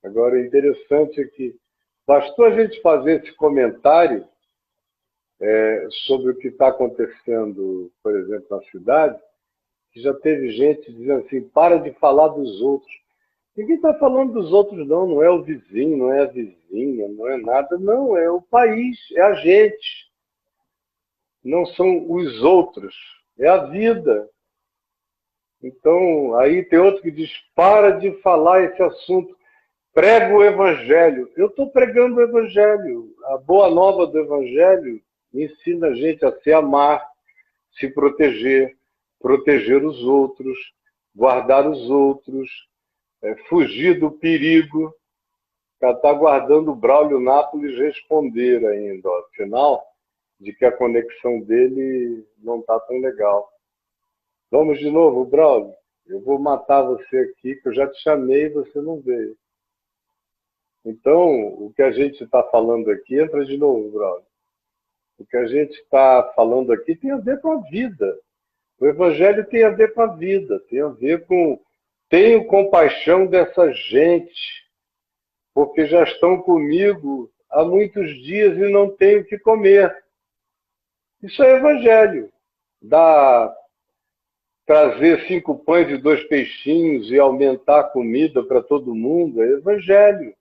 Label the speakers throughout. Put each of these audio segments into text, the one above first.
Speaker 1: Agora, o interessante é que bastou a gente fazer esse comentário sobre o que está acontecendo, por exemplo, na cidade, que já teve gente dizendo assim, para de falar dos outros. Ninguém está falando dos outros, não. Não é o vizinho, não é a vizinha, não é nada. Não, é o país, é a gente. Não são os outros, é a vida. Então, aí tem outro que diz, para de falar esse assunto, prega o evangelho. Eu estou pregando o evangelho. A boa nova do evangelho ensina a gente a se amar, se proteger, proteger os outros, guardar os outros, fugir do perigo. Está aguardando o Braulio Nápoles responder ainda, ó, sinal de que a conexão dele não está tão legal. Vamos de novo, Braulio. Eu vou matar você aqui, que eu já te chamei e você não veio. Então, o que a gente está falando aqui, entra de novo, Braulio. O que a gente está falando aqui tem a ver com a vida. O Evangelho tem a ver com a vida, tem a ver com... Tenho compaixão dessa gente, porque já estão comigo há muitos dias e não tenho o que comer. Isso é Evangelho. Trazer 5 pães e 2 peixinhos e aumentar a comida para todo mundo é Evangelho.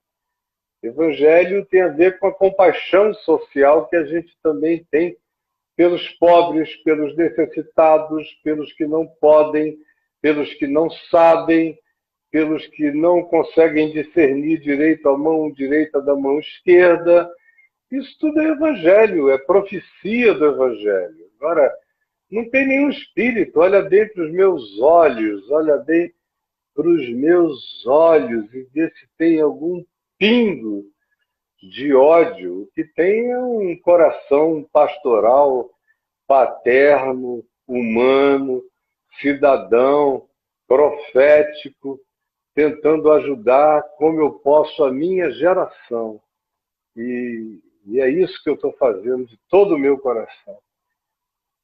Speaker 1: Evangelho tem a ver com a compaixão social que a gente também tem pelos pobres, pelos necessitados, pelos que não podem, pelos que não sabem, pelos que não conseguem discernir direito a mão direita da mão esquerda. Isso tudo é Evangelho, é profecia do Evangelho. Agora, não tem nenhum espírito, olha dentro dos meus olhos, olha dentro dos meus olhos e vê se tem algum pingo de ódio. O que tem é um coração pastoral, paterno, humano, cidadão, profético, tentando ajudar como eu posso a minha geração. E é isso que eu estou fazendo de todo o meu coração.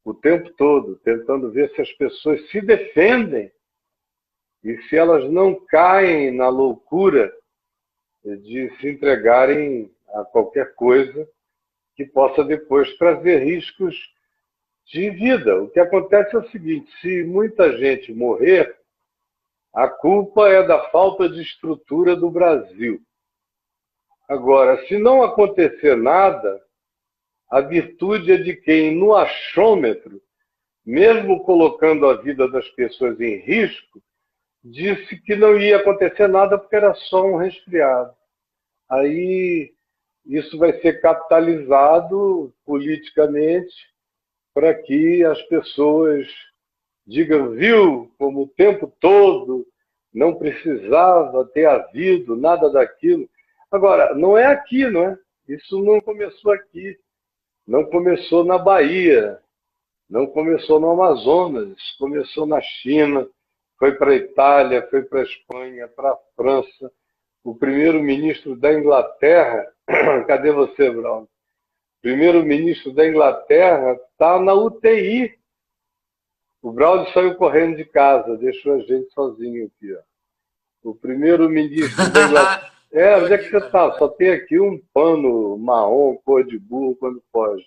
Speaker 1: O tempo todo, tentando ver se as pessoas se defendem e se elas não caem na loucura de se entregarem a qualquer coisa que possa depois trazer riscos de vida. O que acontece é o seguinte, se muita gente morrer, a culpa é da falta de estrutura do Brasil. Agora, se não acontecer nada, a virtude é de quem, no achômetro, mesmo colocando a vida das pessoas em risco, disse que não ia acontecer nada porque era só um resfriado. Aí isso vai ser capitalizado politicamente para que as pessoas digam, viu, como o tempo todo não precisava ter havido nada daquilo. Agora, não é aqui, não é? Isso não começou aqui, não começou na Bahia, não começou no Amazonas, começou na China, foi para a Itália, foi para a Espanha, para a França. O primeiro-ministro da Inglaterra, cadê você, Bruno? O primeiro-ministro da Inglaterra está na UTI. O Braulio saiu correndo de casa, deixou a gente sozinho aqui. Ó. O primeiro-ministro da Inglaterra...
Speaker 2: Tô
Speaker 1: Onde é que
Speaker 2: aqui,
Speaker 1: você
Speaker 2: cara.
Speaker 1: está? Só tem aqui um pano marrom, cor de burro, quando pode.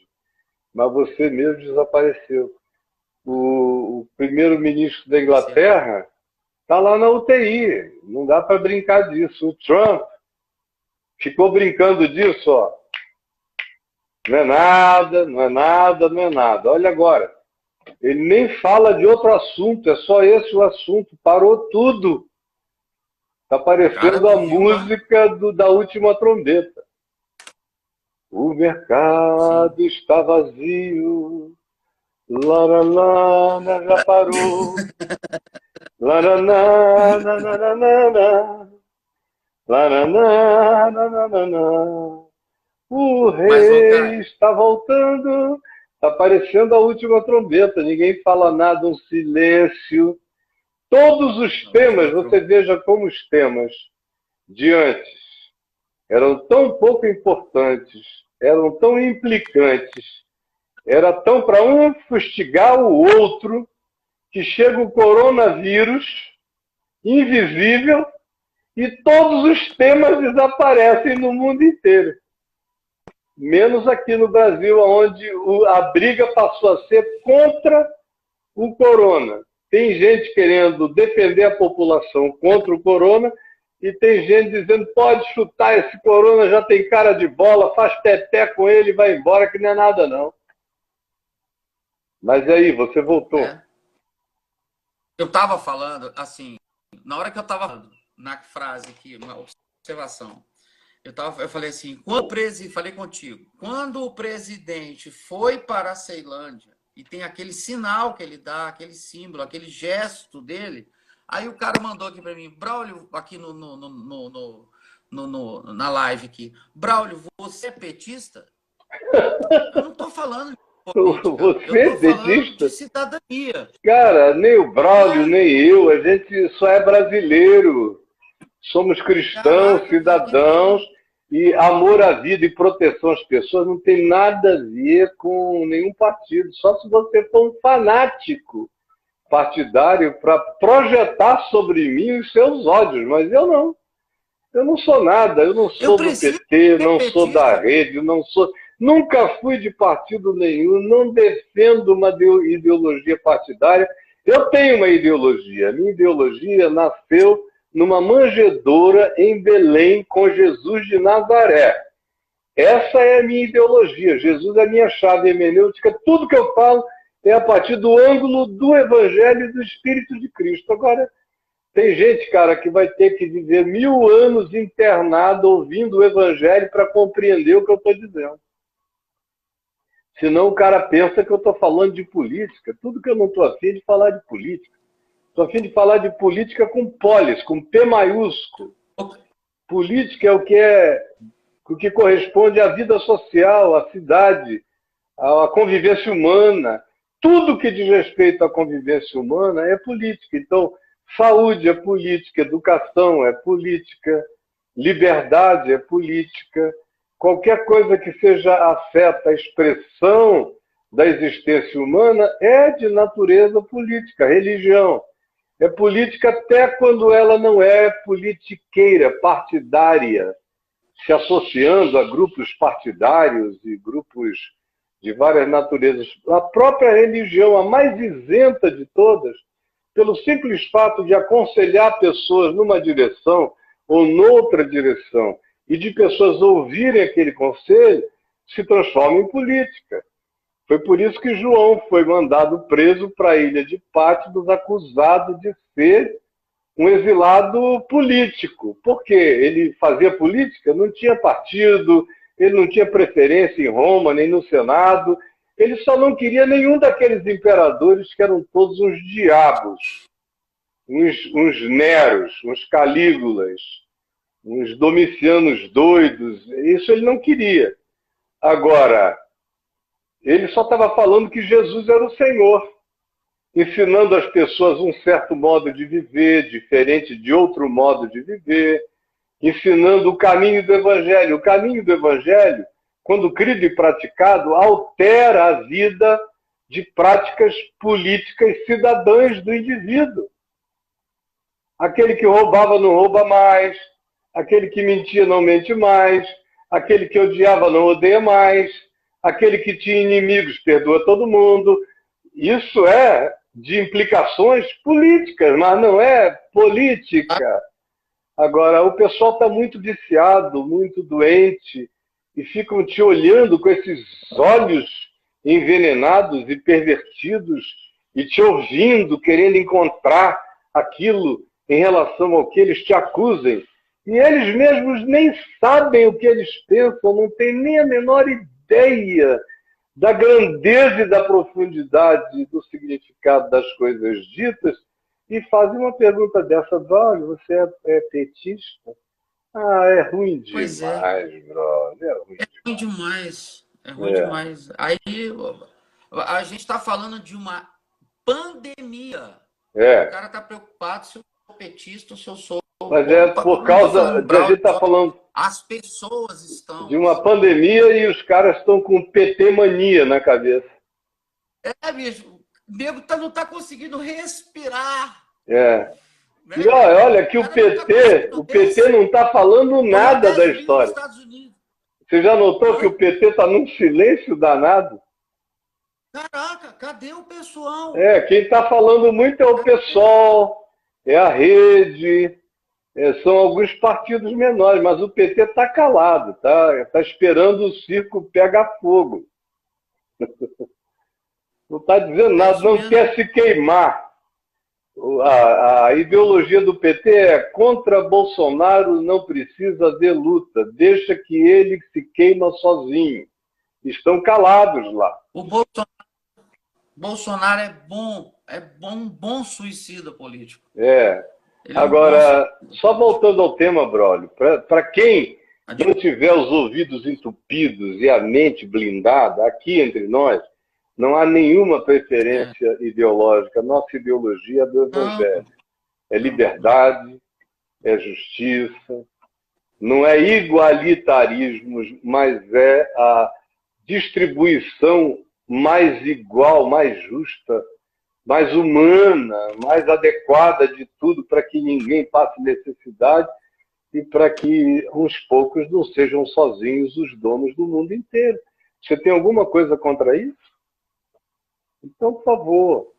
Speaker 1: Mas você mesmo desapareceu. O primeiro-ministro da
Speaker 2: Esse-
Speaker 1: Inglaterra está lá na UTI. Não dá para brincar disso. O Trump ficou brincando disso, ó. Não é nada, não é nada, não é nada. Olha agora. Ele nem fala de outro assunto, é só esse o assunto. Parou tudo. Está
Speaker 2: Cara,
Speaker 1: parecendo a
Speaker 2: tu viu lá?
Speaker 1: música da última trombeta. O
Speaker 2: Sim.
Speaker 1: mercado está vazio. Laraná, já parou. Laraná, nananana. Laraná, nananana. O
Speaker 2: Mas, ô,
Speaker 1: rei
Speaker 2: cara,
Speaker 1: está voltando. Está parecendo a última trombeta. Ninguém fala nada, um silêncio. Todos os
Speaker 2: a
Speaker 1: temas,
Speaker 2: última
Speaker 1: você veja como os temas de antes eram tão pouco importantes, eram tão implicantes, era tão para um fustigar o outro, que chega o coronavírus, invisível, e todos os temas desaparecem no mundo inteiro. Menos aqui no Brasil, onde a briga passou a ser contra o corona. Tem gente querendo defender a população contra o corona e tem gente dizendo pode chutar esse corona, já tem cara de bola, faz teté com ele e vai embora, que não é nada não. Mas aí, você voltou.
Speaker 2: Eu estava falando, assim, na hora que eu estava na frase aqui, uma observação, eu falei assim, falei contigo, quando o presidente foi para a Ceilândia e tem aquele sinal que ele dá, aquele símbolo, aquele gesto dele, aí o cara mandou aqui para mim, Braulio, aqui na live aqui, Braulio, você é petista? Eu não estou falando de política,
Speaker 1: você
Speaker 2: eu estou falando
Speaker 1: petista?
Speaker 2: de cidadania.
Speaker 1: Cara, nem o Braulio, nem eu, a gente só é brasileiro. Somos cristãos,
Speaker 2: Caraca,
Speaker 1: cidadãos, e amor à vida e proteção às pessoas não tem nada a ver com nenhum partido. Só se você for um fanático partidário para projetar sobre mim os seus ódios, mas eu não. Eu não sou nada, eu não sou do PT, não sou da rede, não sou. Nunca fui de partido nenhum, não defendo uma ideologia partidária. Eu tenho uma ideologia. A minha ideologia nasceu numa manjedoura em Belém com Jesus de Nazaré. Essa é a minha ideologia. Jesus é a minha chave hermenêutica. Tudo que eu falo é a partir do ângulo do Evangelho e do Espírito de Cristo. Agora, tem gente, cara, que vai ter que viver 1000 anos internado ouvindo o Evangelho para compreender o que eu estou dizendo. Senão o cara pensa que eu estou falando de política. Tudo que eu não estou afim de falar de política. Estou afim de falar de política com polis, com P maiúsculo. Política é o que corresponde à vida social, à cidade, à convivência humana. Tudo que diz respeito à convivência humana é política. Então, saúde é política, educação é política, liberdade é política. Qualquer coisa que seja afeta a expressão da existência humana é de natureza política. Religião é política até quando ela não é politiqueira, partidária, se associando a grupos partidários e grupos de várias naturezas. A própria religião, a mais isenta de todas, pelo simples fato de aconselhar pessoas numa direção ou noutra direção, e de pessoas ouvirem aquele conselho, se transforma em política. Foi por isso que João foi mandado preso para a ilha de Patmos, acusado de ser um exilado político. Por quê? Ele fazia política, não tinha partido, ele não tinha preferência em Roma, nem no Senado, ele só não queria nenhum daqueles imperadores que eram todos uns diabos, uns Neros, uns Calígulas, uns Domicianos doidos. Isso ele não queria. Agora, ele só estava falando que Jesus era o Senhor, ensinando às pessoas um certo modo de viver, diferente de outro modo de viver, ensinando o caminho do Evangelho. O caminho do Evangelho, quando crido e praticado, altera a vida de práticas políticas cidadãs do indivíduo. Aquele que roubava não rouba mais, aquele que mentia não mente mais, aquele que odiava não odeia mais, aquele que tinha inimigos perdoa todo mundo. Isso é de implicações políticas, mas não é política. Agora, o pessoal está muito viciado, muito doente, e ficam te olhando com esses olhos envenenados e pervertidos, e te ouvindo, querendo encontrar aquilo em relação ao que eles te acusem. E eles mesmos nem sabem o que eles pensam, não têm nem a menor ideia da grandeza e da profundidade do significado das coisas ditas, e fazem uma pergunta dessa, Braulio, você é petista? Ah, é ruim demais, brother.
Speaker 2: É ruim demais. É ruim demais. Aí a gente está falando de uma pandemia. O cara está preocupado se eu sou petista ou se eu sou...
Speaker 1: Mas é por causa de a gente estar falando...
Speaker 2: As pessoas estão...
Speaker 1: De uma pandemia e os caras estão com PT mania na cabeça.
Speaker 2: Bicho. O nego não está conseguindo respirar. Né?
Speaker 1: E olha que o PT não está falando nada da história. Você já notou que o PT está num silêncio danado?
Speaker 2: Caraca, cadê o pessoal?
Speaker 1: Quem está falando muito é o PSOL, é a Rede, são alguns partidos menores, mas o PT está calado, tá esperando o circo pegar fogo. Não está dizendo nada, não quer se queimar. A ideologia do PT é contra Bolsonaro não precisa de luta, deixa que ele se queima sozinho. Estão calados lá.
Speaker 2: O Bolsonaro é um bom suicida político.
Speaker 1: Agora, só voltando ao tema, Braulio, para quem não tiver os ouvidos entupidos e a mente blindada, aqui entre nós, não há nenhuma preferência ideológica. Nossa ideologia é do Evangelho. É liberdade, é justiça, não é igualitarismo, mas é a distribuição mais igual, mais justa, mais humana, mais adequada de tudo para que ninguém passe necessidade e para que uns poucos não sejam sozinhos os donos do mundo inteiro. Você tem alguma coisa contra isso? Então, por favor,